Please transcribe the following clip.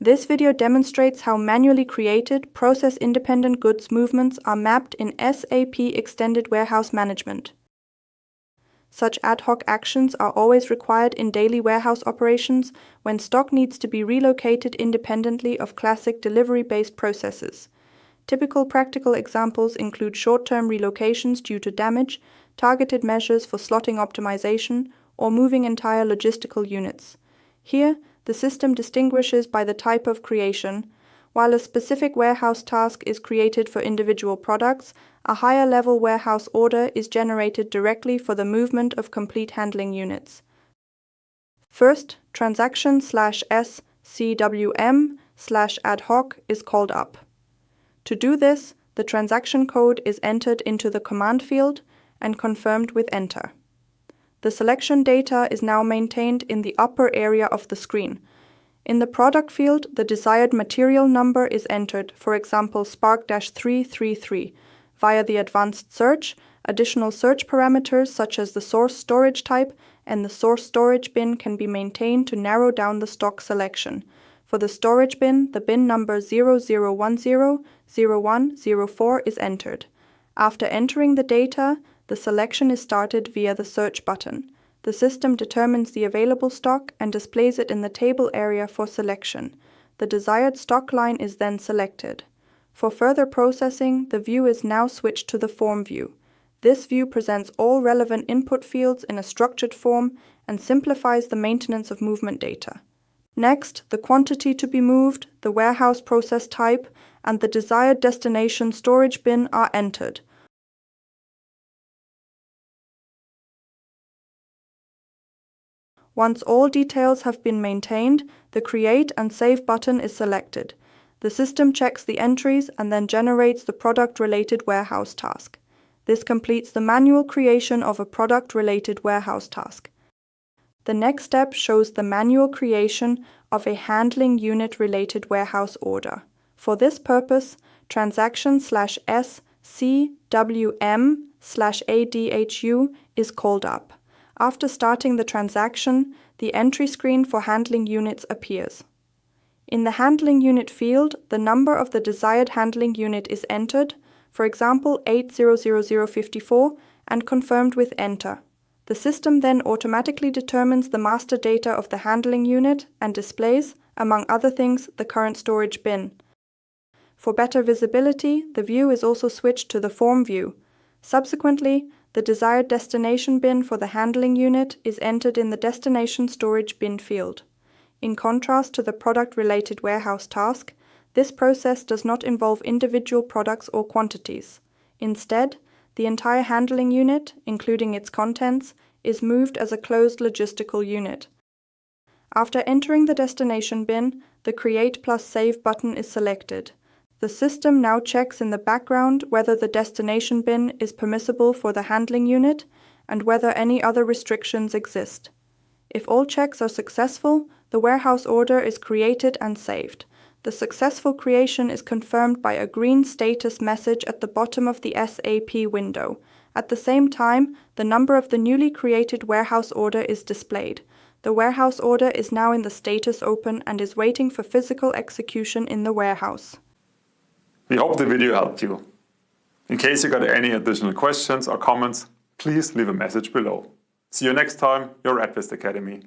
This video demonstrates how manually created, process-independent goods movements are mapped in SAP Extended Warehouse Management. Such ad hoc actions are always required in daily warehouse operations when stock needs to be relocated independently of classic delivery-based processes. Typical practical examples include short-term relocations due to damage, targeted measures for slotting optimization, or moving entire logistical units. Here, the system distinguishes by the type of creation. While a specific warehouse task is created for individual products, a higher-level warehouse order is generated directly for the movement of complete handling units. First, transaction/SCWM/ad hoc is called up. To do this, the transaction code is entered into the command field and confirmed with Enter. The selection data is now maintained in the upper area of the screen. In the product field, the desired material number is entered, for example Spark-333. Via the advanced search, additional search parameters such as the source storage type and the source storage bin can be maintained to narrow down the stock selection. For the storage bin, the bin number 00100104 is entered. After entering the data, the selection is started via the search button. The system determines the available stock and displays it in the table area for selection. The desired stock line is then selected. For further processing, the view is now switched to the form view. This view presents all relevant input fields in a structured form and simplifies the maintenance of movement data. Next, the quantity to be moved, the warehouse process type, and the desired destination storage bin are entered. Once all details have been maintained, the Create and Save button is selected. The system checks the entries and then generates the product-related warehouse task. This completes the manual creation of a product-related warehouse task. The next step shows the manual creation of a handling unit-related warehouse order. For this purpose, transaction/SCWM/ADHU is called up. After starting the transaction, the entry screen for handling units appears. In the handling unit field, the number of the desired handling unit is entered, for example 800054, and confirmed with Enter. The system then automatically determines the master data of the handling unit and displays, among other things, the current storage bin. For better visibility, the view is also switched to the form view. Subsequently, the desired destination bin for the handling unit is entered in the destination storage bin field. In contrast to the product-related warehouse task, this process does not involve individual products or quantities. Instead, the entire handling unit, including its contents, is moved as a closed logistical unit. After entering the destination bin, the Create plus Save button is selected. The system now checks in the background whether the destination bin is permissible for the handling unit and whether any other restrictions exist. If all checks are successful, the warehouse order is created and saved. The successful creation is confirmed by a green status message at the bottom of the SAP window. At the same time, the number of the newly created warehouse order is displayed. The warehouse order is now in the status open and is waiting for physical execution in the warehouse. We hope the video helped you. In case you got any additional questions or comments, please leave a message below. See you next time, your advist-Academy.